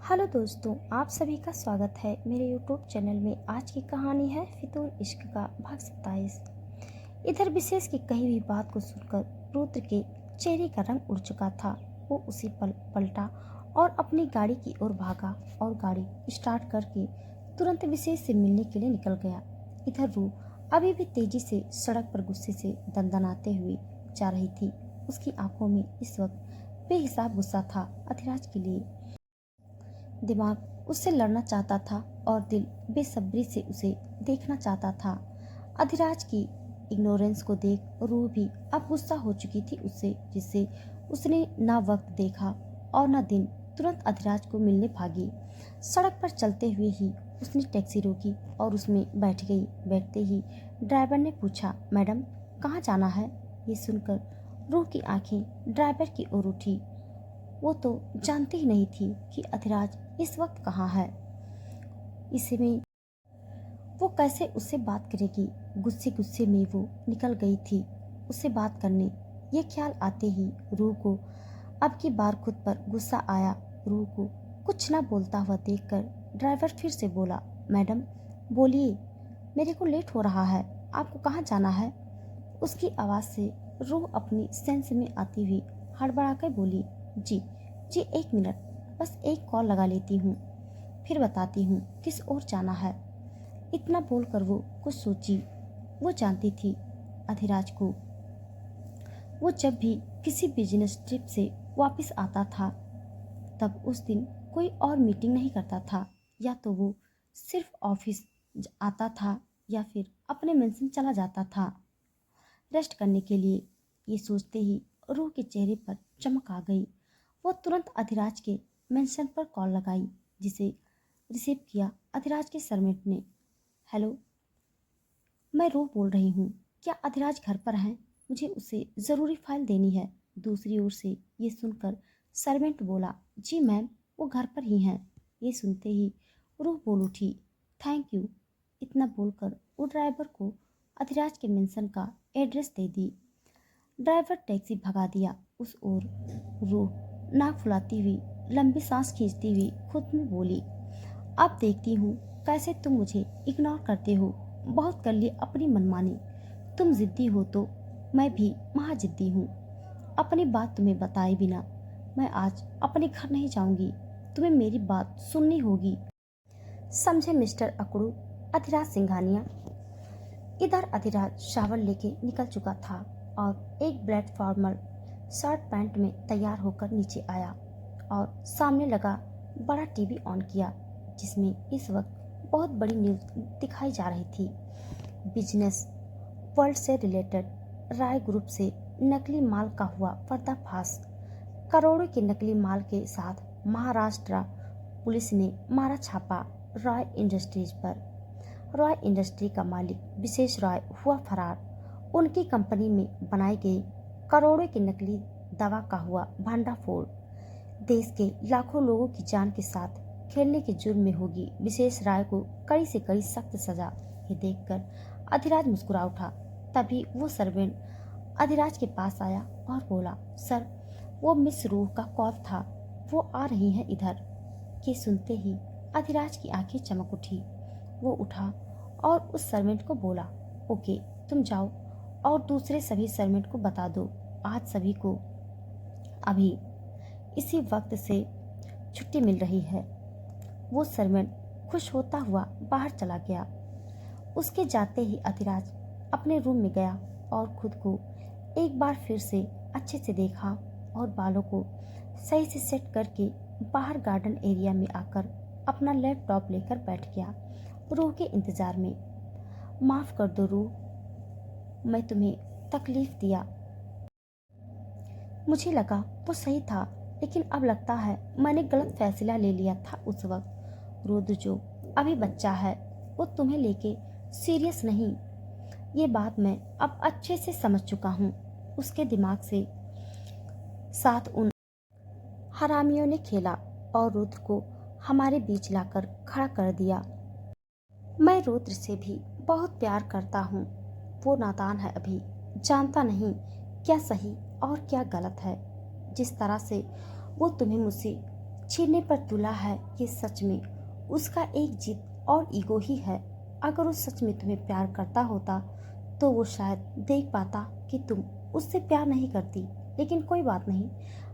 Hello दोस्तों, आप सभी का स्वागत है मेरे यूट्यूब चैनल में। आज की कहानी है फितूर इश्क का भाग 27। इधर विशेष की कही हुई बात को सुनकर रुद्र के चेहरे का रंग उड़ चुका था। वो उसी पल पलटा और अपनी गाड़ी की ओर भागा और गाड़ी स्टार्ट करके तुरंत विशेष से मिलने के लिए निकल गया। इधर रू अभी भी तेजी से सड़क पर गुस्से से दंदनाते हुए जा रही थी। उसकी आंखों में इस वक्त बेहिसाब गुस्सा था अधिराज के लिए। दिमाग उससे लड़ना चाहता था और दिल बेसब्री से उसे देखना चाहता था। अधिराज की इग्नोरेंस को देख रूह भी अब गुस्सा हो चुकी थी उससे, जिससे उसने ना वक्त देखा और ना दिन। तुरंत अधिराज को मिलने भागी। सड़क पर चलते हुए ही उसने टैक्सी रोकी और उसमें बैठ गई। बैठते ही ड्राइवर ने पूछा, मैडम कहाँ जाना है? ये सुनकर रूह की आंखें ड्राइवर की ओर उठी। वो तो जानती ही नहीं थी कि अधिराज इस वक्त कहाँ है। इसमें वो कैसे उससे बात करेगी। गुस्से गुस्से में वो निकल गई थी उससे बात करने। ये ख्याल आते ही रूह को अब की बार खुद पर गुस्सा आया। रूह को कुछ ना बोलता हुआ देखकर ड्राइवर फिर से बोला, मैडम बोलिए, मेरे को लेट हो रहा है, आपको कहाँ जाना है? उसकी आवाज़ से रूह अपनी सेंस में आती हुई हड़बड़ाकर बोली, जी जी 1 मिनट, बस एक कॉल लगा लेती हूँ, फिर बताती हूँ किस ओर जाना है। इतना बोलकर वो कुछ सोची। वो जानती थी अधिराज को। वो जब भी किसी बिजनेस ट्रिप से वापस आता था तब उस दिन कोई और मीटिंग नहीं करता था। या तो वो सिर्फ ऑफिस आता था या फिर अपने मेंशन चला जाता था रेस्ट करने के लिए। ये सोचते ही रूह के चेहरे पर चमक आ गई। वो तुरंत अधिराज के मेंशन पर कॉल लगाई, जिसे रिसीव किया अधिराज के सर्वेंट ने। हेलो, मैं रूह बोल रही हूँ, क्या अधिराज घर पर हैं? मुझे उसे ज़रूरी फाइल देनी है। दूसरी ओर से ये सुनकर सर्वेंट बोला, जी मैम, वो घर पर ही हैं। ये सुनते ही रूह बोल उठी, थैंक यू। इतना बोलकर वो ड्राइवर को अधिराज के मेंशन का एड्रेस दे दी। ड्राइवर टैक्सी भगा दिया उस ओर। रूह नाक फुलाती हुई लंबी सांस खींचती हुई खुद में बोली, अब देखती हूँ कैसे तुम मुझे इग्नोर करते हो। बहुत कर ली अपनी मनमानी। तुम जिद्दी हो तो मैं भी महाजिद्दी हूँ। अपनी बात तुम्हें बताए बिना मैं आज अपने घर नहीं जाऊंगी। तुम्हें मेरी बात सुननी होगी, समझे मिस्टर अकड़ू? अधिराज सिंघानिया। इधर अधिराज शावर लेके निकल चुका था और एक ब्लैक फॉर्मल शर्ट पैंट में तैयार होकर नीचे आया और सामने लगा बड़ा टीवी ऑन किया, जिसमें इस वक्त बहुत बड़ी न्यूज़ दिखाई जा रही थी। बिजनेस वर्ल्ड से रिलेटेड राय ग्रुप से नकली माल का हुआ पर्दाफाश। करोड़ों के नकली माल के साथ महाराष्ट्र पुलिस ने मारा छापा रॉय इंडस्ट्रीज पर। रॉय इंडस्ट्री का मालिक विशेष रॉय हुआ फरार। उनकी कंपनी में बनाई गई करोड़ों की नकली दवा का हुआ भंडाफोड़। देश के लाखों लोगों की जान के साथ खेलने के जुर्म में होगी विशेष राय को कड़ी से कड़ी सख्त सजा। ये देखकर अधिराज मुस्कुरा उठा। तभी वो सर्वेंट अधिराज के पास आया और बोला, सर, वो मिस रूह का कॉल था, वो आ रही हैं इधर। ये सुनते ही अधिराज की आंखें चमक उठी। वो उठा और उस सर्वेंट को बोला, ओके, तुम जाओ और दूसरे सभी सर्वेंट को बता दो आज सभी को अभी इसी वक्त से छुट्टी मिल रही है। वो सर्वेंट खुश होता हुआ बाहर चला गया। उसके जाते ही अधिराज अपने रूम में गया और खुद को एक बार फिर से अच्छे से देखा और बालों को सही से सेट करके बाहर गार्डन एरिया में आकर अपना लैपटॉप लेकर बैठ गया रूह के इंतज़ार में। माफ़ कर दो रूह, मैं तुम्हें तकलीफ़ दिया। मुझे लगा वो सही था, लेकिन अब लगता है मैंने गलत फैसला ले लिया था उस वक्त। रुद्र जो अभी बच्चा है वो तुम्हें लेके सीरियस नहीं। ये बात मैं अब अच्छे से समझ चुका हूँ। उसके दिमाग से साथ उन हरामियों ने खेला और रुद्र को हमारे बीच लाकर खड़ा कर दिया। मैं रुद्र से भी बहुत प्यार करता हूँ। वो नादान है, अभी जानता नहीं क्या सही और क्या गलत है। जिस तरह से वो तुम्हें मुझसे छीनने पर तुला है ये सच में उसका एक जिद और ईगो ही है। अगर वो सच में तुम्हें प्यार करता होता तो वो शायद देख पाता कि तुम उससे प्यार नहीं करती। लेकिन कोई बात नहीं,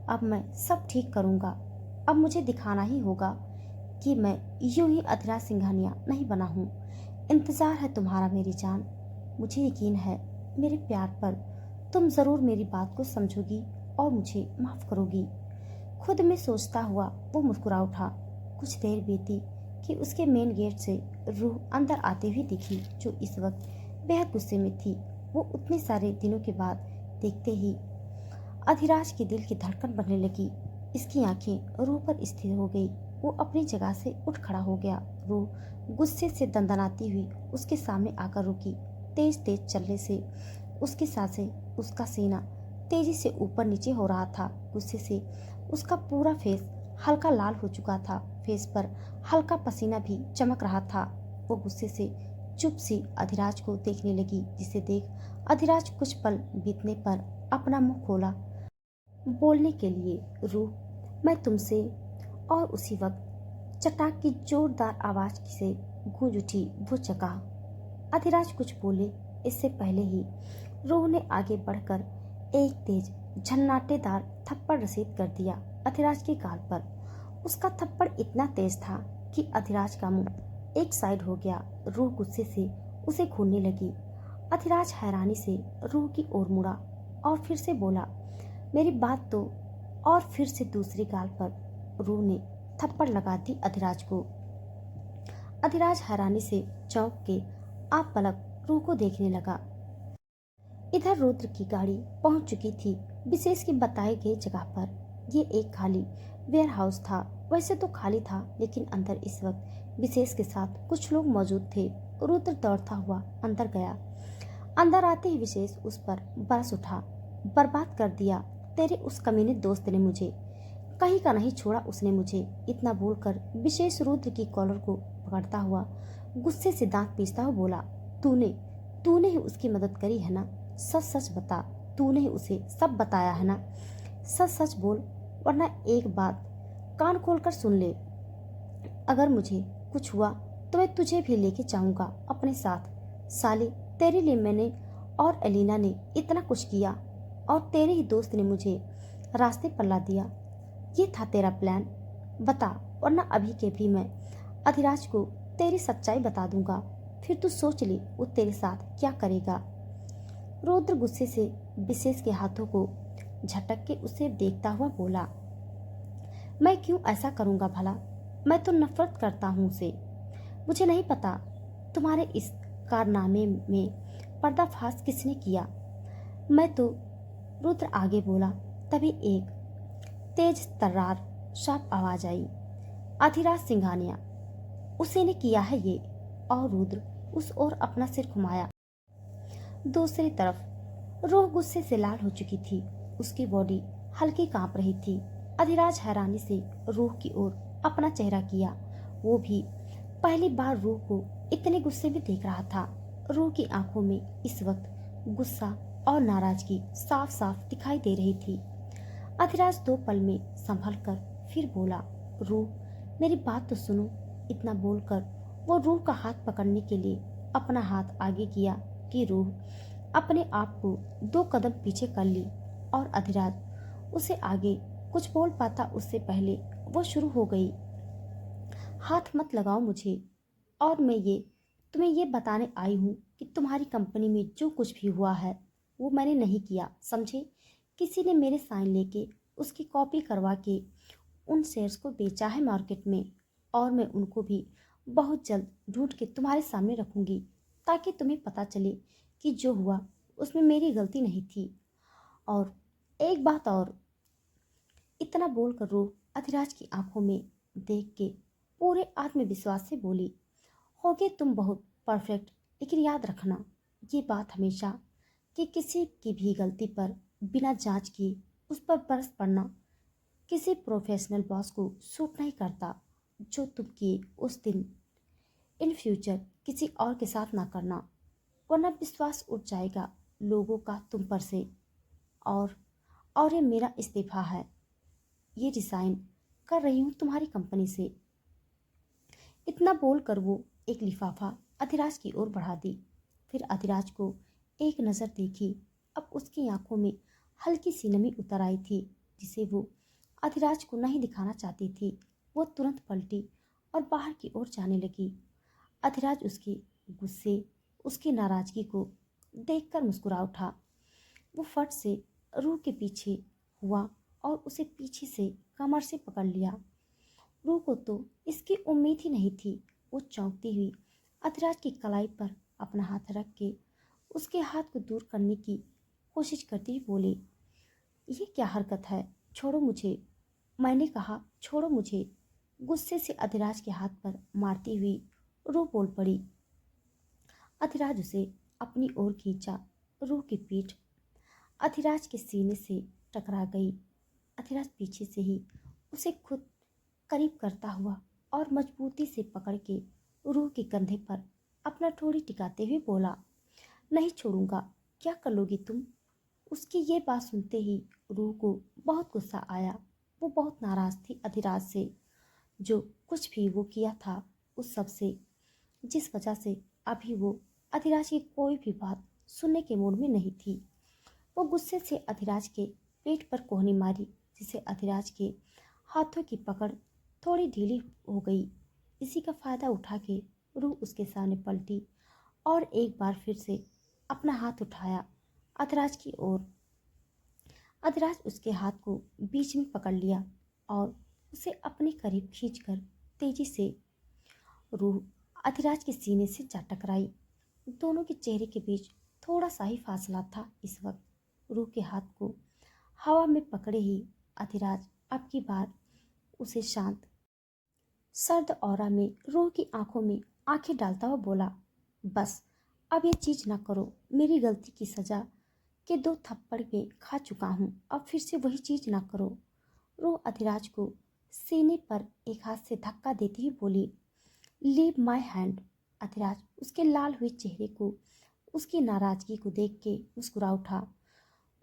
अब मैं सब ठीक करूँगा। अब मुझे दिखाना ही होगा कि मैं यूं ही अधरा सिंघानिया नहीं बना हूँ। इंतज़ार है तुम्हारा मेरी जान। मुझे यकीन है मेरे प्यार पर तुम ज़रूर मेरी बात को समझोगी और मुझे माफ़ करोगी। खुद में सोचता हुआ वो मुस्कुरा उठा। कुछ देर बीती कि उसके मेन गेट से रूह अंदर आते हुए दिखी, जो इस वक्त बेहद गुस्से में थी। वो उतने सारे दिनों के बाद देखते ही अधिराज के दिल की धड़कन बढ़ने लगी। इसकी आंखें रूह पर स्थिर हो गई। वो अपनी जगह से उठ खड़ा हो गया। रूह गुस्से से दंदनाती हुई उसके सामने आकर रुकी। तेज तेज चलने से उसकी सांसें, उसका सीना तेजी से ऊपर नीचे हो रहा था। गुस्से से उसका पूरा फेस हल्का लाल हो चुका था। फेस पर हल्का पसीना भी चमक रहा था। वो गुस्से से चुप सी अधिराज को देखने लगी, जिसे देख अधिराज कुछ पल बीतने पर अपना मुंह खोला बोलने के लिए। रूह, मैं तुमसे। और उसी वक्त चटाक की जोरदार आवाज से गूंज उठी वो जगह। अधिराज कुछ बोले इससे पहले ही रूह ने आगे बढ़कर एक तेज झन्नाटेदार थप्पड़ रसीद कर दिया अधिराज के गाल पर। उसका थप्पड़ इतना तेज था कि अधिराज का मुंह एक साइड हो गया। रूह गुस्से से उसे घूरने लगी। अधिराज हैरानी से रूह की ओर मुड़ा और फिर से बोला, मेरी बात तो। और फिर से दूसरी गाल पर रूह ने थप्पड़ लगा दी अधिराज को। अधिराज हैरानी से चौंक के आप पलक रूह को देखने लगा। इधर रुद्र की गाड़ी पहुंच चुकी थी विशेष की बताई गई जगह पर। ये एक खाली वेयर हाउस था। वैसे तो खाली था, लेकिन अंदर इस वक्त विशेष के साथ कुछ लोग मौजूद थे। रुद्र दौड़ता हुआ अंदर गया। अंदर आते ही विशेष उस पर बरस उठा। बर्बाद कर दिया तेरे उस कमीने दोस्त ने मुझे, कहीं का नहीं छोड़ा उसने मुझे। इतना बोलकर विशेष रुद्र की कॉलर को पकड़ता हुआ गुस्से से दांत पीसता हुआ बोला, तूने तूने ही उसकी मदद करी है ना? सच सच बता, तूने ही उसे सब बताया है ना? सच सच बोल, वरना एक बात कान खोलकर सुन ले। अगर मुझे कुछ हुआ तो मैं तुझे भी लेके जाऊंगा अपने साथ। साले, तेरे लिए मैंने और एलिना ने इतना कुछ किया और तेरे ही दोस्त ने मुझे रास्ते पर ला दिया। ये था तेरा प्लान? बता, वरना अभी के भी मैं अधिराज को तेरी सच्चाई बता दूंगा। फिर तू सोच ले वो तेरे साथ क्या करेगा। रुद्र गुस्से से विशेष के हाथों को झटक के उसे देखता हुआ बोला, मैं क्यों ऐसा करूंगा भला? मैं तो नफरत करता हूँ उसे। मुझे नहीं पता तुम्हारे इस कारनामे में पर्दाफाश किसने किया। मैं तो, रुद्र आगे बोला। तभी एक तेज तर्रार शार्प आवाज आई, अधिराज सिंघानिया, उसी ने किया है ये। और रुद्र उस ओर अपना सिर घुमाया। दूसरी तरफ रूह गुस्से से लाल हो चुकी थी। उसकी बॉडी हल्की कांप रही थी। अधिराज हैरानी से रूह की ओर अपना चेहरा किया। वो भी पहली बार रूह को इतने गुस्से में देख रहा था। रूह की आंखों में इस वक्त गुस्सा और नाराजगी साफ साफ दिखाई दे रही थी। अधिराज 2 पल में संभल कर फिर बोला, रूह, मेरी बात तो सुनो। इतना बोलकर वो रूह का हाथ पकड़ने के लिए अपना हाथ आगे किया कि रूह अपने आप को 2 कदम पीछे कर ली और अधिराज उसे आगे कुछ बोल पाता उससे पहले वो शुरू हो गई। हाथ मत लगाओ मुझे, और मैं तुम्हें ये बताने आई हूँ कि तुम्हारी कंपनी में जो कुछ भी हुआ है वो मैंने नहीं किया, समझे? किसी ने मेरे साइन लेके उसकी कॉपी करवा के उन शेयर्स को बेचा है मार्केट में, और मैं उनको भी बहुत जल्द ढूंढ के तुम्हारे सामने रखूंगी, ताकि तुम्हें पता चले कि जो हुआ उसमें मेरी गलती नहीं थी। और एक बात और। इतना बोलकर रूह अधिराज की आंखों में देख के पूरे आत्मविश्वास से बोली, होगे तुम बहुत परफेक्ट, लेकिन याद रखना ये बात हमेशा कि किसी की भी गलती पर बिना जांच किए उस पर बरस पड़ना किसी प्रोफेशनल बॉस को सूट नहीं करता। जो तुम किए उस दिन इन फ्यूचर किसी और के साथ ना करना, वरना विश्वास उठ जाएगा लोगों का तुम पर से। और ये मेरा इस्तीफा है। ये रिजाइन कर रही हूँ तुम्हारी कंपनी से। इतना बोलकर वो एक लिफाफा अधिराज की ओर बढ़ा दी। फिर अधिराज को एक नज़र देखी। अब उसकी आंखों में हल्की सी नमी उतर आई थी, जिसे वो अधिराज को नहीं दिखाना चाहती थी। वो तुरंत पलटी और बाहर की ओर जाने लगी। अधिराज उसके गुस्से, उसकी नाराजगी को देखकर मुस्कुरा उठा। वो फट से रूह के पीछे हुआ और उसे पीछे से कमर से पकड़ लिया। रूह को तो इसकी उम्मीद ही नहीं थी। वो चौंकती हुई अधिराज की कलाई पर अपना हाथ रख के उसके हाथ को दूर करने की कोशिश करती हुई बोली, ये क्या हरकत है, छोड़ो मुझे। मैंने कहा छोड़ो मुझे। गुस्से से अधिराज के हाथ पर मारती हुई रूह बोल पड़ी। अधिराज उसे अपनी ओर खींचा। रूह की पीठ अधिराज के सीने से टकरा गई। अधिराज पीछे से ही उसे खुद करीब करता हुआ और मजबूती से पकड़ के रूह के कंधे पर अपना ठोड़ी टिकाते हुए बोला, नहीं छोड़ूंगा, क्या कर लोगी तुम। उसकी ये बात सुनते ही रूह को बहुत गुस्सा आया। वो बहुत नाराज थी अधिराज से, जो कुछ भी वो किया था उस सब से, जिस वजह से अभी वो अधिराज की कोई भी बात सुनने के मूड में नहीं थी। वो गुस्से से अधिराज के पेट पर कोहनी मारी, जिससे अधिराज के हाथों की पकड़ थोड़ी ढीली हो गई। इसी का फायदा उठा के रूह उसके सामने पलटी और एक बार फिर से अपना हाथ उठाया अधिराज की ओर। अधिराज उसके हाथ को बीच में पकड़ लिया और उसे अपने करीब खींचकर तेजी से रूह अधिराज के सीने से जा टकराई। दोनों के चेहरे के बीच थोड़ा सा ही फासला था। इस वक्त रूह के हाथ को हवा में पकड़े ही अधिराज अब की बार उसे शांत सर्द औरा में रूह की आंखों में आंखें डालता हुआ बोला, बस अब ये चीज ना करो। मेरी गलती की सजा के 2 थप्पड़ में खा चुका हूँ, अब फिर से वही चीज ना करो। रूह अधिराज को सीने पर एक हाथ से धक्का देती हुई बोली, लीव माई हैंड। अधिराज उसके लाल हुए चेहरे को, उसकी नाराजगी को देख के मुस्कुरा उठा।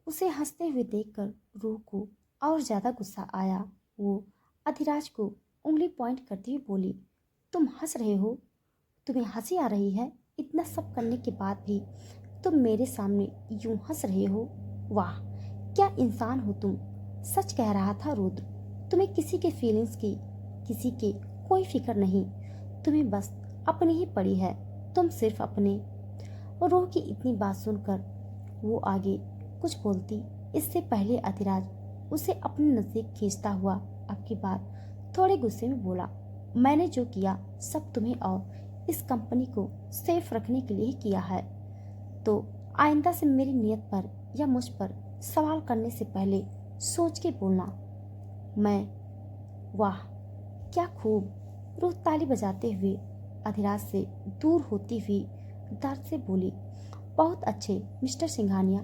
उसे हंसते हुए देखकर रूह को और ज्यादा गुस्सा आया। वो अधिराज को उंगली पॉइंट करती हुई बोली, तुम हंस रहे हो, तुम्हें हंसी आ रही है। इतना सब करने के बाद भी तुम मेरे सामने यूं हंस रहे हो। वाह, क्या इंसान हो तुम। सच कह रहा था रुद्र, तुम्हें किसी के फीलिंग्स की, किसी के कोई फिक्र नहीं। तुम्हें बस अपनी ही पड़ी है, तुम सिर्फ अपने। रूह की इतनी बात सुनकर वो आगे कुछ बोलती, इससे पहले अधिराज उसे अपने नजदीक खींचता हुआ अब की बात थोड़े गुस्से में बोला, मैंने जो किया सब तुम्हें और इस कंपनी को सेफ रखने के लिए ही किया है, तो आइंदा से मेरी नियत पर या मुझ पर सवाल करने से पहले सोच के बोलना। मैं, वाह क्या खूब। रूह ताली बजाते हुए अधिराज से दूर होती हुई दर्द से बोली, बहुत अच्छे मिस्टर सिंघानिया।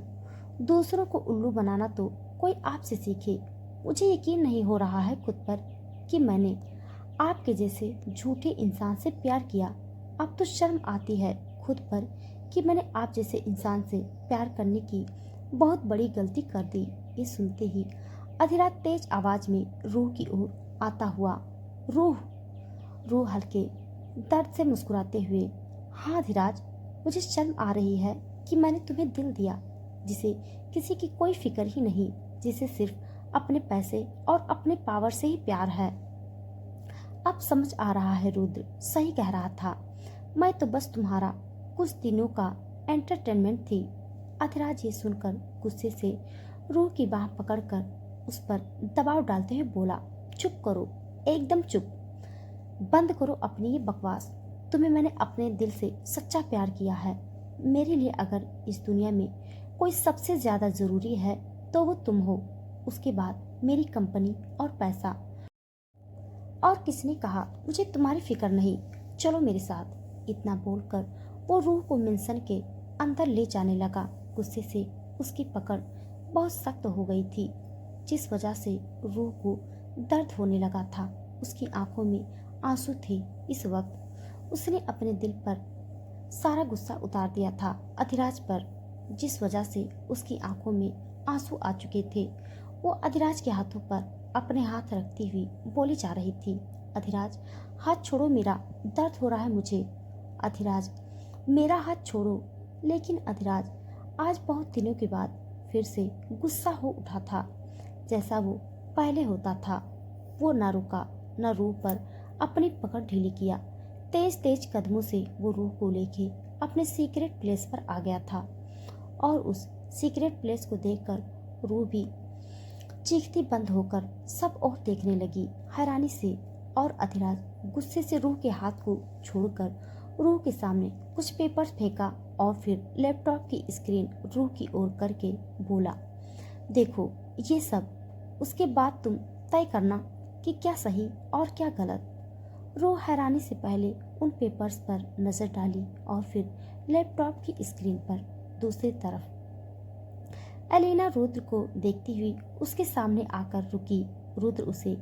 दूसरों को उल्लू बनाना तो कोई आपसे सीखे। मुझे यकीन नहीं हो रहा है खुद पर कि मैंने आपके जैसे झूठे इंसान से प्यार किया। अब तो शर्म आती है खुद पर कि मैंने आप जैसे इंसान से प्यार करने की बहुत बड़ी गलती कर दी। ये सुनते ही अधिराज तेज आवाज में रूह की ओर आता हुआ, रूह। रूह हल्के दर्द से मुस्कुराते हुए, हाँ अधिराज, मुझे शर्म आ रही है कि मैंने तुम्हें दिल दिया, जिसे किसी की कोई फिक्र ही नहीं, जिसे सिर्फ अपने पैसे और अपने पावर से ही प्यार है। अब समझ आ रहा है रुद्र सही कह रहा था, मैं तो बस तुम्हारा कुछ दिनों का एंटरटेनमेंट थी। अधिराज ये सुनकर गुस्से से रूह की बाह पकड़कर उस पर दबाव डालते हुए बोला, चुप करो, एकदम चुप। बंद करो अपनी ये बकवास। तुम्हें मैंने अपने दिल से सच्चा प्यार किया है। मेरे लिए अगर इस दुनिया में कोई सबसे ज्यादा जरूरी है तो वो तुम हो, उसके बाद मेरी कंपनी और पैसा। और किसने कहा मुझे तुम्हारी फिक्र नहीं, चलो मेरे साथ। इतना बोलकर वो रूह को मिंसन के अंदर ले जाने लगा। गुस्से से उसकी पकड़ बहुत सख्त हो गई थी, जिस वजह से रूह को दर्द होने लगा था। उसकी आंखों में आंसू थे। इस वक्त उसने अपने दिल पर सारा गुस्सा उतार दिया था अधिराज पर, जिस वजह से उसकी आंखों में आंसू आ चुके थे। वो अधिराज के हाथों पर अपने हाथ रखती हुई बोली जा रही थी। अधिराज, हाथ छोड़ो, मेरा दर्द हो रहा है मुझे। अधिराज, मेरा हाथ छोड़ो। लेकिन अधिराज आज बहुत दिनों के बाद फिर से गुस्सा हो उठा था, जैसा वो पहले होता था। वो न रुका न रूह पर अपनी पकड़ ढीली किया। तेज तेज कदमों से वो रूह को लेके अपने सीक्रेट प्लेस पर आ गया था और उस सीक्रेट प्लेस को देखकर रूह भी चीखती बंद होकर सब और देखने लगी हैरानी से। और अधिराज गुस्से से रूह के हाथ को छोड़कर रूह के सामने कुछ पेपर्स फेंका और फिर लैपटॉप की स्क्रीन रूह की ओर करके बोला, देखो ये सब, उसके बाद तुम तय करना कि क्या सही और क्या गलत। रूह हैरानी से पहले उन पेपर्स पर नजर डाली और फिर लैपटॉप की स्क्रीन पर दूसरी तरफ। एलिना रुद्र को देखती हुई उसके सामने आकर रुकी। रुद्र उसे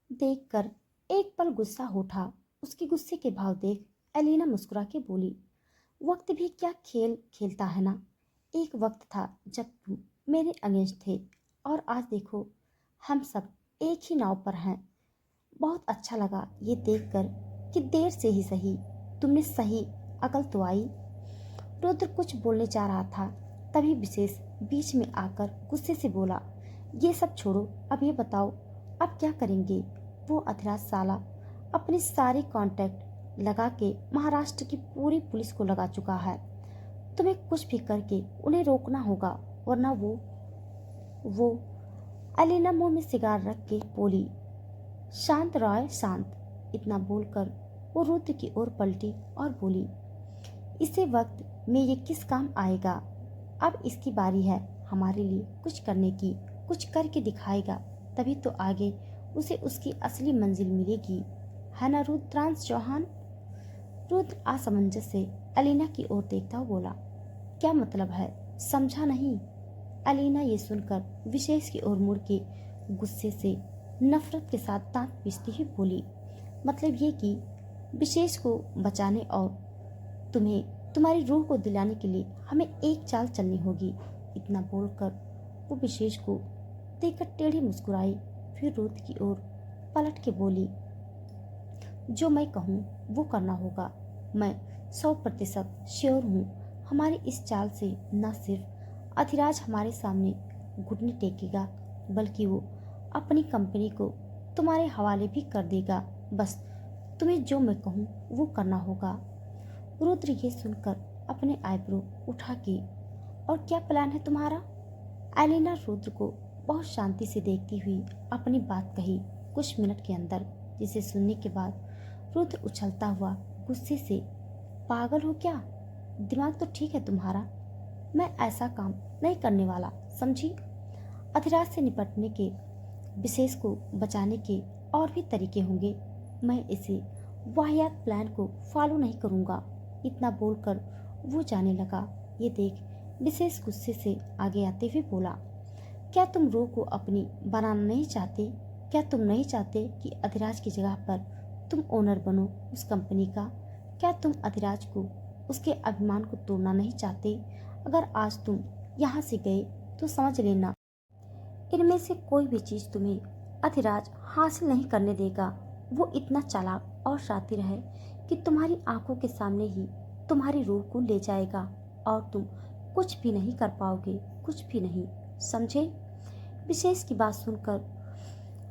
देखकर एक पल गुस्सा हो उठा। उसके गुस्से के भाव देख एलिना मुस्कुरा के बोली, वक्त भी क्या खेल खेलता है ना। एक वक्त था जब तुम मेरे अगेंस्ट थे और आज देखो हम सब एक ही नाव पर हैं। बहुत अच्छा लगा ये देखकर कि देर से ही सही तुमने सही अकल तो आई। रुद्र कुछ बोलने जा रहा था, तभी विशेष बीच में आकर गुस्से से बोला, ये सब छोड़ो, अब ये बताओ अब क्या करेंगे। वो अधिराज साला अपनी सारी कांटेक्ट लगा के महाराष्ट्र की पूरी पुलिस को लगा चुका है। तुम्हें कुछ भी करके उन्हें रोकना होगा, वरना वो एलिना मुंह में सिगार रख के बोली, शांत रॉय शांत। इतना बोलकर वो रुद्र की ओर पलटी और बोली, इसे वक्त में ये किस काम आएगा। अब इसकी बारी है हमारे लिए कुछ करने की। कुछ करके दिखाएगा, तभी तो आगे उसे उसकी असली मंजिल मिलेगी, है ना रुद्रांश चौहान। रुद्र असमंजस से एलिना की ओर देखता हुआ बोला, क्या मतलब है, समझा नहीं। एलिना ये सुनकर विशेष की ओर मुड़ के गुस्से से नफरत के साथ दांत पीसती हुई बोली, मतलब ये कि विशेष को बचाने और तुम्हें तुम्हारी रूह को दिलाने के लिए हमें एक चाल चलनी होगी। इतना बोलकर वो विशेष को देखकर टेढ़ी मुस्कुराई, फिर रुद्र की ओर पलट के बोली, जो मैं कहूँ वो करना होगा। मैं 100% श्योर हूँ हमारी इस चाल से न सिर्फ अधिराज हमारे सामने घुटने टेकेगा, बल्कि वो अपनी कंपनी को तुम्हारे हवाले भी कर देगा। बस तुम्हें जो मैं कहूँ वो करना होगा। रुद्र ये सुनकर अपने आईब्रो उठा के, और क्या प्लान है तुम्हारा। एलिना रुद्र को बहुत शांति से देखती हुई अपनी बात कही कुछ मिनट के अंदर, जिसे सुनने के बाद रुद्र उछलता हुआ गुस्से से, पागल हो क्या, दिमाग तो ठीक है तुम्हारा, मैं ऐसा काम नहीं करने वाला, समझी। अधिराज से निपटने के, विशेष को बचाने के और भी तरीके होंगे, मैं इसे वाहियात प्लान को फॉलो नहीं करूँगा। इतना बोलकर वो जाने लगा। ये देख विशेष गुस्से से आगे आते हुए बोला, क्या तुम रूह को अपनी बनाना नहीं चाहते। क्या तुम नहीं चाहते कि अधिराज की जगह पर तुम ओनर बनो उस कंपनी का। क्या तुम अधिराज को उसके अभिमान को तोड़ना नहीं चाहते। अगर आज तुम यहाँ से गए तो समझ लेना इनमें से कोई भी चीज़ तुम्हें अधिराज हासिल नहीं करने देगा। वो इतना चालाक और शातिर है कि तुम्हारी आंखों के सामने ही तुम्हारी रूह को ले जाएगा और तुम कुछ भी नहीं कर पाओगे, कुछ भी नहीं, समझे। विशेष की बात सुनकर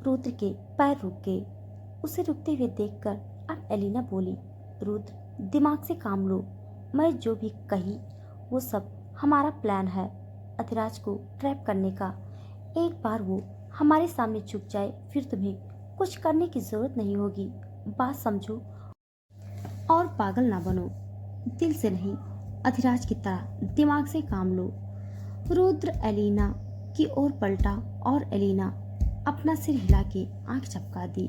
रुद्र के पैर रुक गए। उसे रुकते हुए देखकर अब एलिना बोली, रुद्र दिमाग से काम लो, मैं जो भी कही वो सब हमारा प्लान है अधिराज को ट्रैप करने का। एक बार वो हमारे सामने झुक जाए फिर तुम्हें कुछ करने की जरूरत नहीं होगी, बात समझो और पागल ना बनो, दिल से नहीं अधिराज की तरह दिमाग से काम लो। रुद्र एलिना की ओर पलटा और एलिना अपना सिर हिला के आंख झपका दी।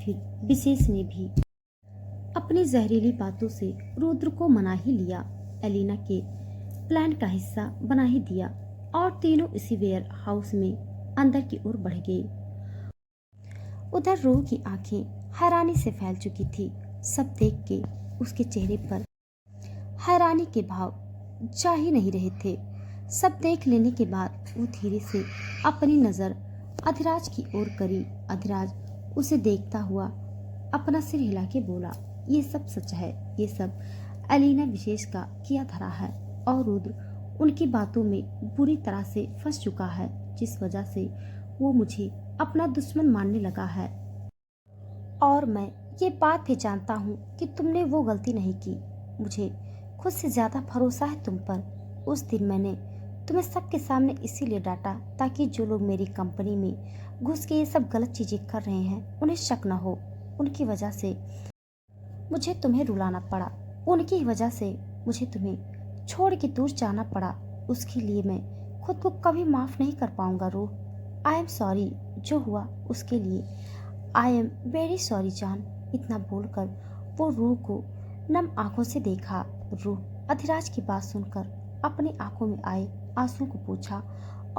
फिर विशेष ने भी अपनी जहरीली बातों से रुद्र को मना ही लिया, एलिना के प्लान का हिस्सा बना ही दिया और तीनों इसी वेयर हाउस में अंदर की ओर बढ़ गए। उधर रूह की आंखें हैरानी से फैल चुकी थी। सब देख के उसके चेहरे पर हैरानी के भाव जा ही नहीं रहे थे। सब देख लेने के बाद वो धीरे से अपनी नजर अधिराज की ओर करी। अधिराज उसे देखता हुआ अपना सिर हिला के बोला, ये सब सच है, ये सब एलिना विशेष का किया धरा है और रुद्र उनकी बातों में बुरी तरह से फंस चुका है, जिस वजह से वो मुझे अपना दुश्मन मानने लगा है। और मैं ये बात भी जानता हूँ कि तुमने वो गलती नहीं की। मुझे खुद से ज्यादा भरोसा है तुम पर। उस दिन मैंने तुम्हें सबके सामने इसीलिए डांटा ताकि जो लोग मेरी कंपनी में घुस के ये सब गलत चीजें कर रहे हैं उन्हें शक न हो। उनकी वजह से मुझे तुम्हें रुलाना पड़ा, उनकी वजह से मुझे तुम्हें छोड़ के दूर जाना पड़ा। उसके लिए मैं खुद को कभी माफ नहीं कर पाऊंगा रूह। आई एम सॉरी जो हुआ उसके लिए। आई एम वेरी सॉरी जान। इतना बोलकर वो रूह को नम आंखों से देखा। रूह अधिराज की बात सुनकर अपनी आंखों में आए आंसू को पोंछा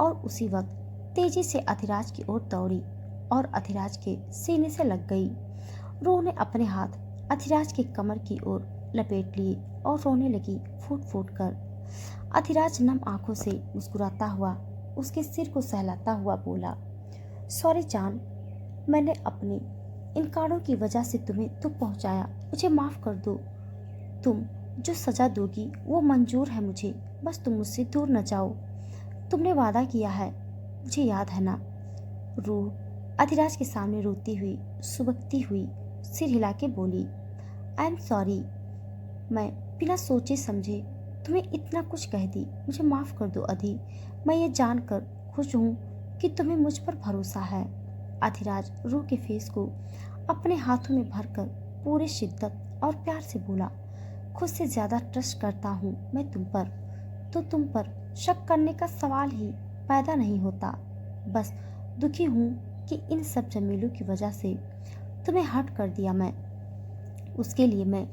और उसी वक्त तेजी से अधिराज की ओर दौड़ी और अधिराज के सीने से लग गई। रूह ने अपने हाथ अधिराज के कमर की ओर लपेट लिए और रोने लगी फूट फूट कर। अधिराज नम आंखों से मुस्कुराता हुआ उसके सिर को सहलाता हुआ बोला, सॉरी जान, मैंने अपने इन कानों की वजह से तुम्हें दुख पहुंचाया, मुझे माफ कर दो। तुम जो सजा दोगी वो मंजूर है मुझे, बस तुम मुझसे दूर न जाओ। तुमने वादा किया है, मुझे याद है ना। रूह अधिराज के सामने रोती हुई सुबकती हुई सिर हिला के बोली, आई एम सॉरी, मैं बिना सोचे समझे तुम्हें इतना कुछ कह दी, मुझे माफ कर दो अधि। मैं ये जानकर खुश हूँ कि तुम्हें मुझ पर भरोसा है। अधिराज रूह के फेस को अपने हाथों में भरकर पूरे शिद्दत और प्यार से बोला, खुद से ज्यादा ट्रस्ट करता हूँ मैं तुम पर, तो तुम पर शक करने का सवाल ही पैदा नहीं होता। बस दुखी हूँ कि इन सब झमेलों की वजह से तुम्हें हर्ट कर दिया मैं। उसके लिए मैं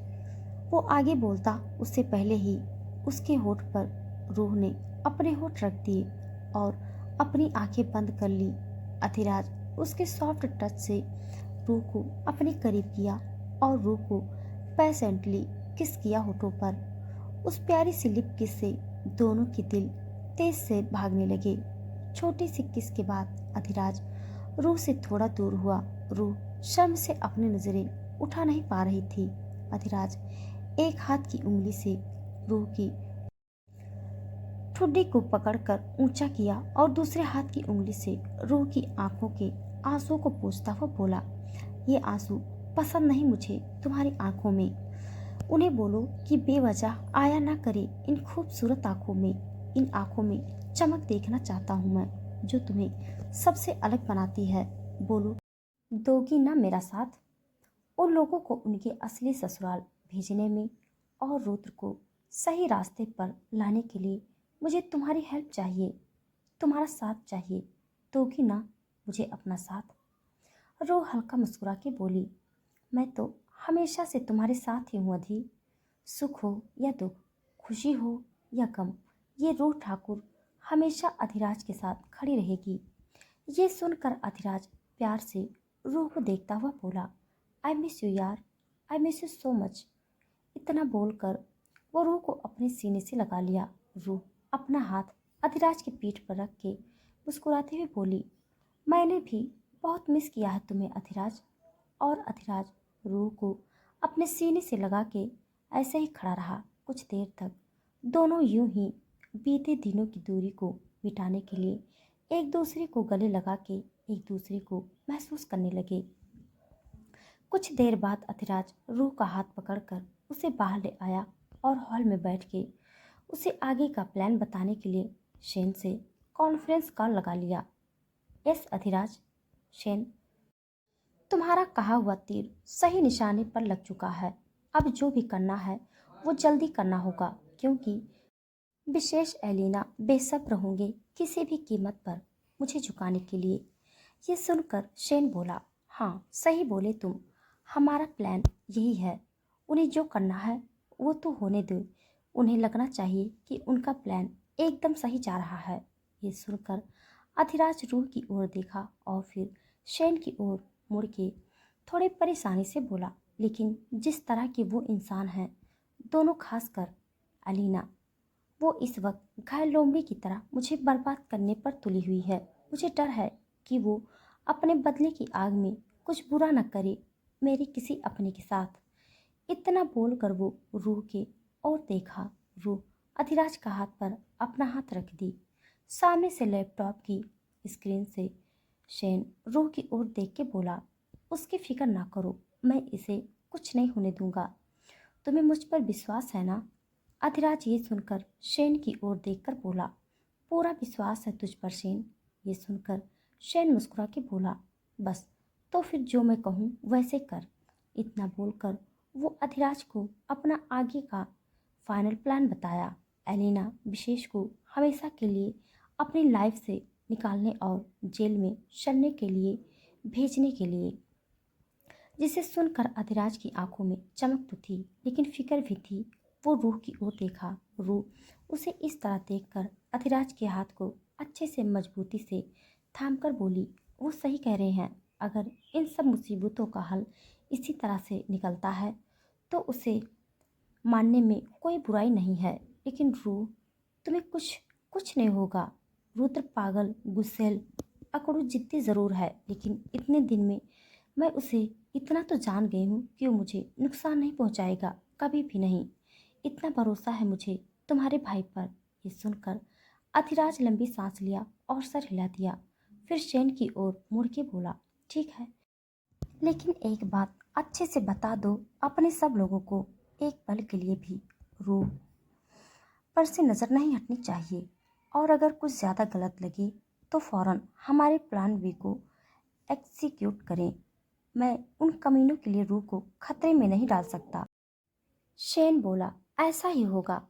वो आगे बोलता उससे पहले ही उसके होठ पर रूह ने अपने होठ रख दिए और अपनी आंखें बंद कर ली। अधिराज उसके सॉफ्ट टच से रूह को अपने करीब किया और रूह को पैसेंटली किस किया होठों पर। उस प्यारी सी लिप किस से दोनों के दिल तेज से भागने लगे। छोटी सी किस के बाद अधिराज रूह से थोड़ा दूर हुआ। रूह शर्म से अपनी नजरें उठा नहीं पा रही थी। अधिराज एक हाथ की उंगली से रूह की ठुड्डी को पकड़कर ऊंचा किया और दूसरे हाथ की उंगली से रूह की आंखों के आंसू को पोंछता हुआ बोला, ये आंसू पसंद नहीं मुझे तुम्हारी आंखों में। उन्हें बोलो कि बेवजह आया ना करे इन खूबसूरत आंखों में। इन आंखों में चमक देखना चाहता हूँ मैं, जो तुम्हें सबसे अलग बनाती है। बोलो, दोगी ना मेरा साथ? उन लोगों को उनके असली ससुराल भेजने में और रुद्र को सही रास्ते पर लाने के लिए मुझे तुम्हारी हेल्प चाहिए, तुम्हारा साथ चाहिए। दोगी ना मुझे अपना साथ? रूह हल्का मुस्कुरा के बोली, मैं तो हमेशा से तुम्हारे साथ ही हूँ अधि। सुख हो या दुख, खुशी हो या गम, ये रूह ठाकुर हमेशा अधिराज के साथ खड़ी रहेगी। ये सुनकर अधिराज प्यार से रूह को देखता हुआ बोला, आई मिस यू यार, I miss you so much. इतना बोलकर वो रूह को अपने सीने से लगा लिया। रूह अपना हाथ अधिराज की पीठ पर रख के मुस्कुराते हुए बोली, मैंने भी बहुत मिस किया है तुम्हें अधिराज। और अधिराज रूह को अपने सीने से लगा के ऐसे ही खड़ा रहा कुछ देर तक। दोनों यूं ही बीते दिनों की दूरी को मिटाने के लिए एक दूसरे को गले लगा के एक दूसरे को महसूस करने लगे। कुछ देर बाद अधिराज रूह का हाथ पकड़कर उसे बाहर ले आया और हॉल में बैठ के उसे आगे का प्लान बताने के लिए शेन से कॉन्फ्रेंस कॉल लगा लिया। यस अधिराज, शेन, तुम्हारा कहा हुआ तीर सही निशाने पर लग चुका है। अब जो भी करना है वो जल्दी करना होगा, क्योंकि विशेष एलिना बेसब्र होंगे किसी भी कीमत पर मुझे झुकाने के लिए। ये सुनकर शेन बोला, हाँ सही बोले तुम, हमारा प्लान यही है। उन्हें जो करना है वो तो होने दो। उन्हें लगना चाहिए कि उनका प्लान एकदम सही जा रहा है। ये सुनकर अधिराज रूह की ओर देखा और फिर शेन की ओर मुड़ के थोड़े परेशानी से बोला, लेकिन जिस तरह के वो इंसान हैं, दोनों खासकर अलीना, वो इस वक्त घायल लोमड़ी की तरह मुझे बर्बाद करने पर तुली हुई है। मुझे डर है कि वो अपने बदले की आग में कुछ बुरा न करे मेरे किसी अपने के साथ। इतना बोलकर वो रूह के और देखा। रूह अधिराज का हाथ पर अपना हाथ रख दी। सामने से लैपटॉप की स्क्रीन से शेन रूह की ओर देख के बोला, उसकी फिक्र ना करो, मैं इसे कुछ नहीं होने दूंगा। तुम्हें मुझ पर विश्वास है ना? अधिराज ये सुनकर शेन की ओर देखकर बोला, पूरा विश्वास है तुझ पर शेन। ये सुनकर शेन मुस्कुरा के बोला, बस तो फिर जो मैं कहूँ वैसे कर। इतना बोलकर वो अधिराज को अपना आगे का फाइनल प्लान बताया। एलिना विशेष को हमेशा के लिए अपनी लाइफ से निकालने और जेल में चलने के लिए भेजने के लिए। जिसे सुनकर अधिराज की आंखों में चमक तो थी लेकिन फिक्र भी थी। वो रूह की ओर देखा। रूह उसे इस तरह देखकर अधिराज के हाथ को अच्छे से मजबूती से थामकर बोली, वो सही कह रहे हैं। अगर इन सब मुसीबतों का हल इसी तरह से निकलता है तो उसे मानने में कोई बुराई नहीं है। लेकिन रूह, तुम्हें कुछ कुछ नहीं होगा। रुद्र पागल, गुस्सैल, अकड़ू जिद्दी ज़रूर है, लेकिन इतने दिन में मैं उसे इतना तो जान गई हूँ कि वो मुझे नुकसान नहीं पहुँचाएगा, कभी भी नहीं। इतना भरोसा है मुझे तुम्हारे भाई पर। ये सुनकर अधिराज लंबी सांस लिया और सर हिला दिया। फिर शेन की ओर मुड़ के बोला, ठीक है, लेकिन एक बात अच्छे से बता दो अपने सब लोगों को, एक पल के लिए भी रूह पर से नज़र नहीं हटनी चाहिए। और अगर कुछ ज़्यादा गलत लगे तो फौरन हमारे प्लान बी को एग्जीक्यूट करें। मैं उन कमीनों के लिए रूह को खतरे में नहीं डाल सकता। शेन बोला, ऐसा ही होगा।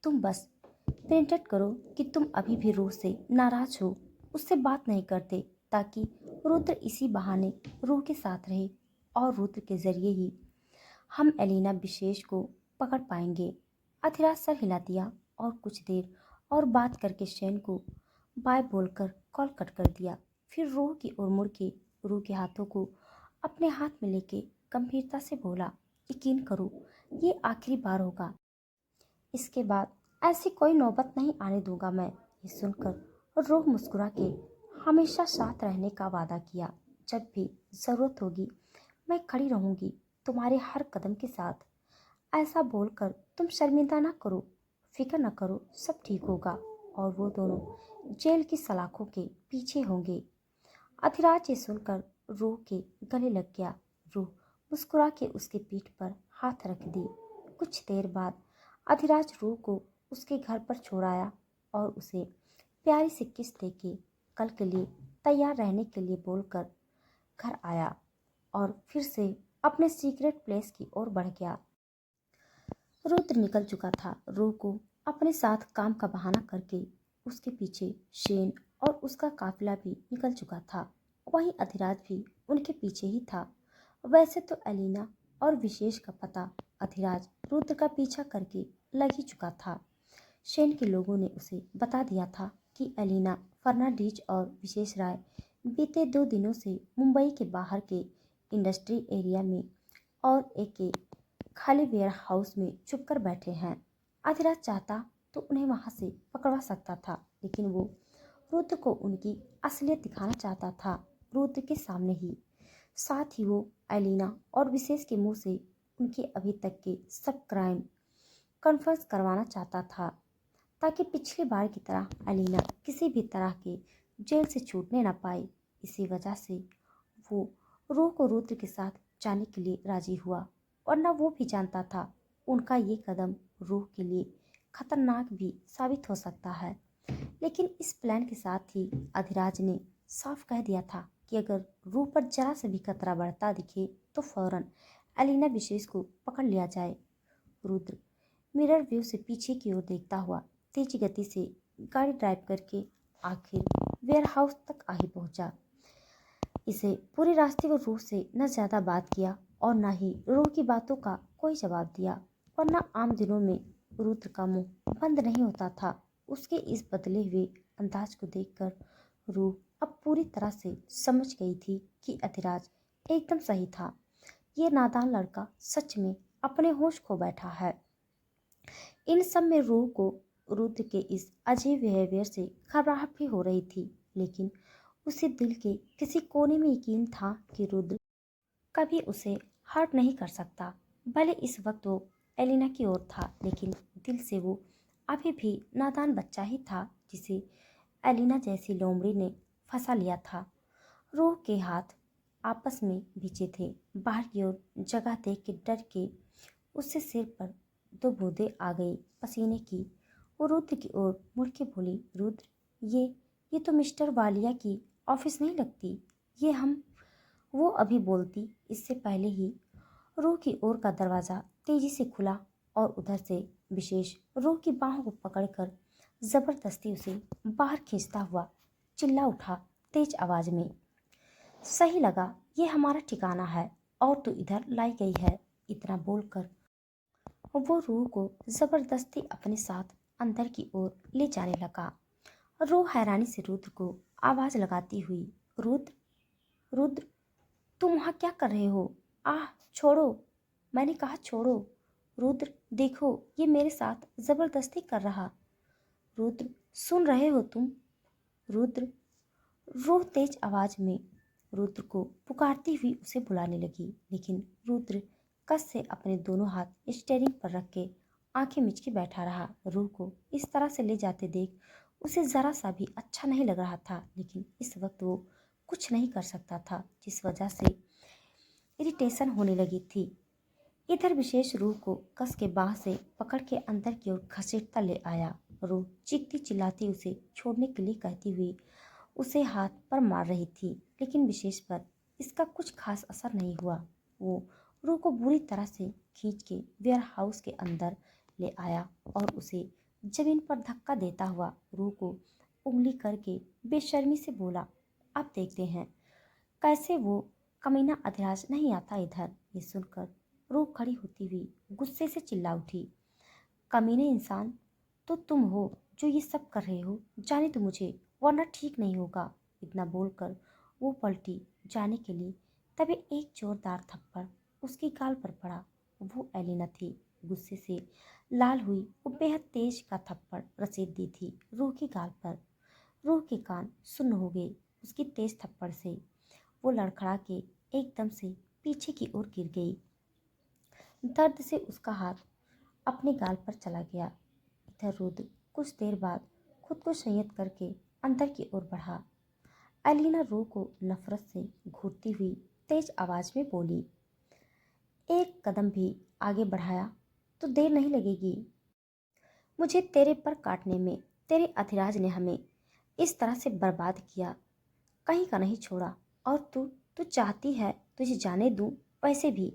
तुम बस प्रिंटेड करो कि तुम अभी भी रूह से नाराज हो, उससे बात नहीं करते, ताकि रुद्र इसी बहाने रूह के साथ रहे और रुद्र के जरिए ही हम एलिना विशेष को पकड़ पाएंगे। अधिराज सर हिला दिया और कुछ देर और बात करके शेन को बाय बोलकर कॉल कट कर दिया। फिर रूह की ओर मुड़ के रूह के हाथों को अपने हाथ में लेके गंभीरता से बोला, यकीन करो, ये आखिरी बार होगा। इसके बाद ऐसी कोई नौबत नहीं आने दूंगा मैं। ये सुनकर रूह मुस्कुरा के हमेशा साथ रहने का वादा किया। जब भी ज़रूरत होगी मैं खड़ी रहूंगी तुम्हारे हर कदम के साथ। ऐसा बोलकर तुम शर्मिंदा ना करो, फिक्र न करो, सब ठीक होगा। और वो दोनों जेल की सलाखों के पीछे होंगे। अधिराज ये सुनकर रूह के गले लग गया। रूह मुस्कुरा के उसके पीठ पर हाथ रख दी। कुछ देर बाद अधिराज रूह को उसके घर पर छोड़ाया और उसे प्यारी सी किस दे के कल के लिए तैयार रहने के लिए बोलकर घर आया और फिर से अपने सीक्रेट प्लेस की ओर बढ़ गया। रुद्र निकल चुका था। रूह को अपने साथ काम का बहाना करके उसके पीछे शेन और उसका काफिला भी निकल चुका था। वहीं अधिराज भी उनके पीछे ही था। वैसे तो एलिना और विशेष का पता अधिराज रुद्र का पीछा करके लग ही चुका था। शेन के लोगों ने उसे बता दिया था कि एलिना फर्नांडीज और विशेष राय बीते 2 दिनों से मुंबई के बाहर के इंडस्ट्री एरिया में और एक खाली वेयर हाउस में छुप कर बैठे हैं। अधिराज चाहता तो उन्हें वहां से पकड़वा सकता था, लेकिन वो रुद्र को उनकी असलियत दिखाना चाहता था, रुद्र के सामने ही। साथ ही वो एलिना और विशेष के मुंह से उनके अभी तक के सब क्राइम कन्फर्स करवाना चाहता था, ताकि पिछली बार की तरह एलिना किसी भी तरह के जेल से छूटने ना पाए। इसी वजह से वो रूह को रुद्र के साथ जाने के लिए राजी हुआ, वरना वो भी जानता था उनका ये कदम रूह के लिए खतरनाक भी साबित हो सकता है। लेकिन इस प्लान के साथ ही अधिराज ने साफ कह दिया था कि अगर रूह पर जरा से भी खतरा बढ़ता दिखे तो फौरन एलिना विशेष को पकड़ लिया जाए। रुद्र मिरर व्यू से पीछे की ओर देखता हुआ तेज गति से गाड़ी ड्राइव करके आखिर वेयर हाउस तक आ ही पहुंचा। इसे पूरे रास्ते वो रूह से न ज़्यादा बात किया और न ही रूह की बातों का कोई जवाब दिया, वरना आम दिनों में रुद्र का मुंह बंद नहीं होता था। उसके इस बदले हुए अंदाज को देखकर रूह अब पूरी तरह से समझ गई थी कि अधिराज एकदम सही था। ये नादान लड़का सच में अपने होश खो बैठा है। इन सब में रूह को रुद्र के इस अजीब बिहेवियर से घबराहट भी हो रही थी, लेकिन उसे दिल के किसी कोने में यकीन था कि रुद्र कभी उसे हर्ट नहीं कर सकता। भले इस वक्त वो एलिना की ओर था, लेकिन दिल से वो अभी भी नादान बच्चा ही था जिसे एलिना जैसी लोमड़ी ने फंसा लिया था। रूह के हाथ आपस में भिजे थे। बाहर की ओर जगह देख के डर के उससे सिर पर दो बूंदें आ गई पसीने की। वो रुद्र की ओर मुड़ के बोली, रुद्र, ये तो मिस्टर वालिया की ऑफिस नहीं लगती। ये हम वो अभी बोलती इससे पहले ही रूह की ओर का दरवाज़ा तेजी से खुला और उधर से विशेष रूह की बाहों को पकड़कर जबरदस्ती उसे बाहर खींचता हुआ चिल्ला उठा तेज आवाज में, सही लगा, ये हमारा ठिकाना है और तू इधर लाई गई है। इतना बोलकर वो रूह को जबरदस्ती अपने साथ अंदर की ओर ले जाने लगा। रूह हैरानी से रुद्र को आवाज लगाती हुई, रुद्र, रुद्र, तुम वहाँ क्या कर रहे हो? आह, छोड़ो, मैंने कहा छोड़ो। रुद्र, देखो, ये मेरे साथ जबरदस्ती कर रहा। रुद्र, सुन रहे हो तुम? रुद्र। रूह तेज आवाज में रुद्र को पुकारती हुई उसे बुलाने लगी, लेकिन रुद्र कस से अपने दोनों हाथ स्टीयरिंग पर रख के आंखें मिच के बैठा रहा। रूह को इस तरह से ले जाते देख उसे जरा सा भी अच्छा नहीं लग रहा था, लेकिन इस वक्त वो कुछ नहीं कर सकता था, जिस वजह से इरिटेशन होने लगी थी। इधर विशेष रूह को कस के बाह से पकड़ के अंदर की ओर घसीटता ले आया। रूह चीखती चिल्लाती उसे छोड़ने के लिए कहती हुई उसे हाथ पर मार रही थी, लेकिन विशेष पर इसका कुछ खास असर नहीं हुआ। वो रूह को बुरी तरह से खींच के वेयर हाउस के अंदर ले आया और उसे जमीन पर धक्का देता हुआ रूह को उंगली करके बेशर्मी से बोला, अब देखते हैं कैसे वो कमीना अधिराज नहीं आता इधर। ये सुनकर रूह खड़ी होती हुई गुस्से से चिल्ला उठी, कमीने इंसान तो तुम हो जो ये सब कर रहे हो, जाने दो मुझे वरना ठीक नहीं होगा। इतना बोलकर वो पलटी जाने के लिए तभी एक जोरदार थप्पड़ उसकी गाल पर पड़ा। वो एलिना थी। गुस्से से लाल हुई वो बेहद तेज का थप्पड़ रसीद दी थी रूह की गाल पर। रूह के कान सुन्न हो गए उसकी तेज थप्पड़ से। वो लड़खड़ा के एकदम से पीछे की ओर गिर गई। दर्द से उसका हाथ अपने गाल पर चला गया। इधर रुद्र कुछ देर बाद खुद को संयत करके अंदर की ओर बढ़ा। एलिना रूह को नफरत से घूरती हुई तेज आवाज में बोली, एक कदम भी आगे बढ़ाया तो देर नहीं लगेगी। मुझे तेरे पर काटने में तेरे अधिराज ने हमें इस तरह से बर्बाद किया, कहीं का नहीं छोड़ा। और तू तू चाहती है तुझे जाने दूं? वैसे भी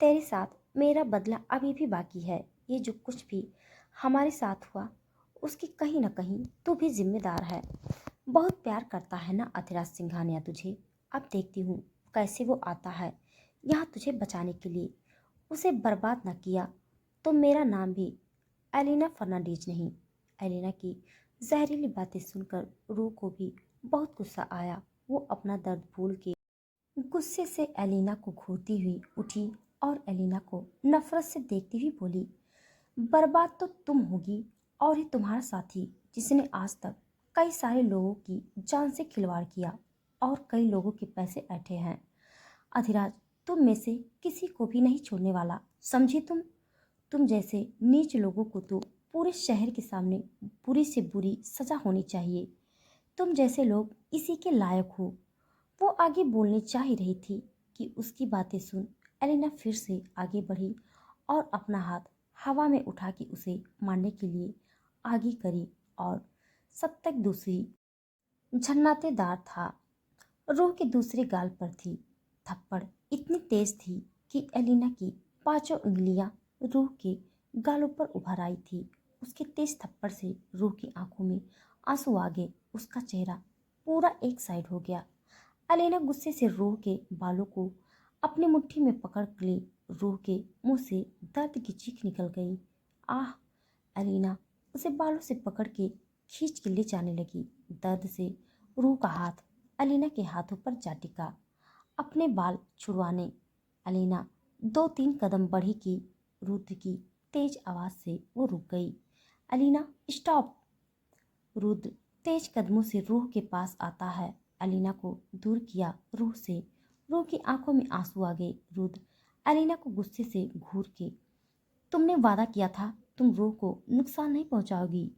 तेरे साथ मेरा बदला अभी भी बाकी है। ये जो कुछ भी हमारे साथ हुआ उसकी कहीं ना कहीं तू भी जिम्मेदार है। बहुत प्यार करता है ना अधिराज सिंघानिया तुझे। अब देखती हूँ कैसे वो आता है यहाँ तुझे बचाने के लिए। उसे बर्बाद न किया तो मेरा नाम भी एलिना फर्नांडीज नहीं। एलिना की जहरीली बातें सुनकर रूह को भी बहुत गुस्सा आया। वो अपना दर्द भूल के गुस्से से एलिना को घूरती हुई उठी और एलिना को नफरत से देखती हुई बोली, बर्बाद तो तुम होगी और ही तुम्हारा साथी जिसने आज तक कई सारे लोगों की जान से खिलवाड़ किया और कई लोगों के पैसे ऐंठे हैं। अधिराज तुम में से किसी को भी नहीं छोड़ने वाला, समझी तुम जैसे नीच लोगों को तो पूरे शहर के सामने बुरी से बुरी सजा होनी चाहिए। तुम जैसे लोग इसी के लायक हो। वो आगे बोलने चाह ही रही थी कि उसकी बातें सुन एलिना फिर से आगे बढ़ी और अपना हाथ हवा में उठा के उसे मारने के लिए आगे करी और सब तक दूसरी झन्नातेदार था। रूह की दूसरी गाल पर थी। थप्पड़ इतनी तेज थी कि एलिना की पांचों उंगलियां रूह के गालों पर उभर आई थी। उसके तेज थप्पड़ से रूह की आंखों में आंसू आ गए। उसका चेहरा पूरा एक साइड हो गया। एलिना गुस्से से रूह के बालों को अपनी मुट्ठी में पकड़ ली। रूह के मुंह से दर्द की चीख निकल गई। आह! एलिना उसे बालों से पकड़ के खींच के ले जाने लगी। दर्द से रूह का हाथ एलिना के हाथों पर जा टिका अपने बाल छुड़वाने। एलिना 2-3 कदम बढ़ी कि रुद्र की तेज आवाज से वो रुक गई। Elina, stop! रुद्र तेज कदमों से रूह के पास आता है एलिना को दूर किया रूह से। रूह की आंखों में आंसू आ गए। रुद्र एलिना को गुस्से से घूर के, तुमने वादा किया था तुम रूह को नुकसान नहीं पहुंचाओगी।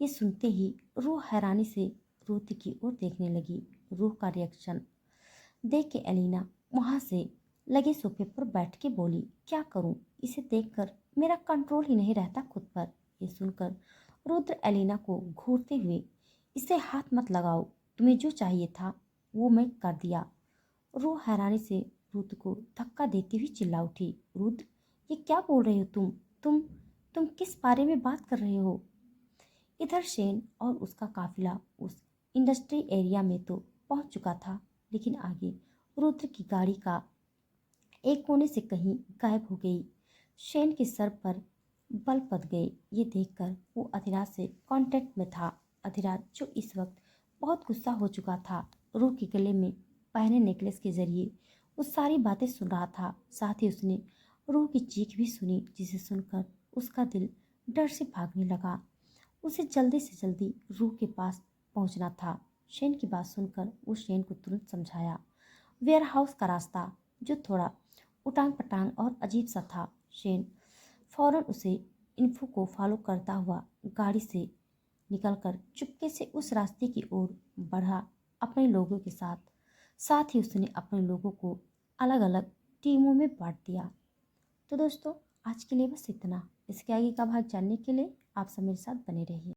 ये सुनते ही रूह हैरानी से रुद्र की ओर देखने लगी। रूह का रिएक्शन देख के एलिना वहां से लगे सोफे पर बैठ के बोली, क्या करूं, इसे देखकर मेरा कंट्रोल ही नहीं रहता खुद पर। ये सुनकर रुद्र एलिना को घूरते हुए, इसे हाथ मत लगाओ, तुम्हें जो चाहिए था वो मैं कर दिया। रूह हैरानी से रुद्र को धक्का देती हुई चिल्ला उठी, रुद्र ये क्या बोल रहे हो तुम किस बारे में बात कर रहे हो। इधर शेन और उसका काफिला उस इंडस्ट्री एरिया में तो पहुंच चुका था, लेकिन आगे रुद्र की गाड़ी का एक कोने से कहीं गायब हो गई। शेन के सर पर बल पड़ गए। ये देखकर वो अधिराज से कांटेक्ट में था। अधिराज जो इस वक्त बहुत गुस्सा हो चुका था, रूह के गले में पहने नेकलेस के जरिए वो सारी बातें सुन रहा था। साथ ही उसने रूह की चीख भी सुनी, जिसे सुनकर उसका दिल डर से भागने लगा। उसे जल्दी से जल्दी रूह के पास पहुंचना था। शेन की बात सुनकर वो शेन को तुरंत समझाया वेयर हाउस का रास्ता, जो थोड़ा उटांग पटांग और अजीब सा था। शेन फौरन उसे इन्फो को फॉलो करता हुआ गाड़ी से निकलकर चुपके से उस रास्ते की ओर बढ़ा अपने लोगों के साथ। साथ ही उसने अपने लोगों को अलग अलग टीमों में बांट दिया। तो दोस्तों आज के लिए बस इतना। इसके आगे का भाग जानने के लिए आप सब मेरे साथ बने रहिए।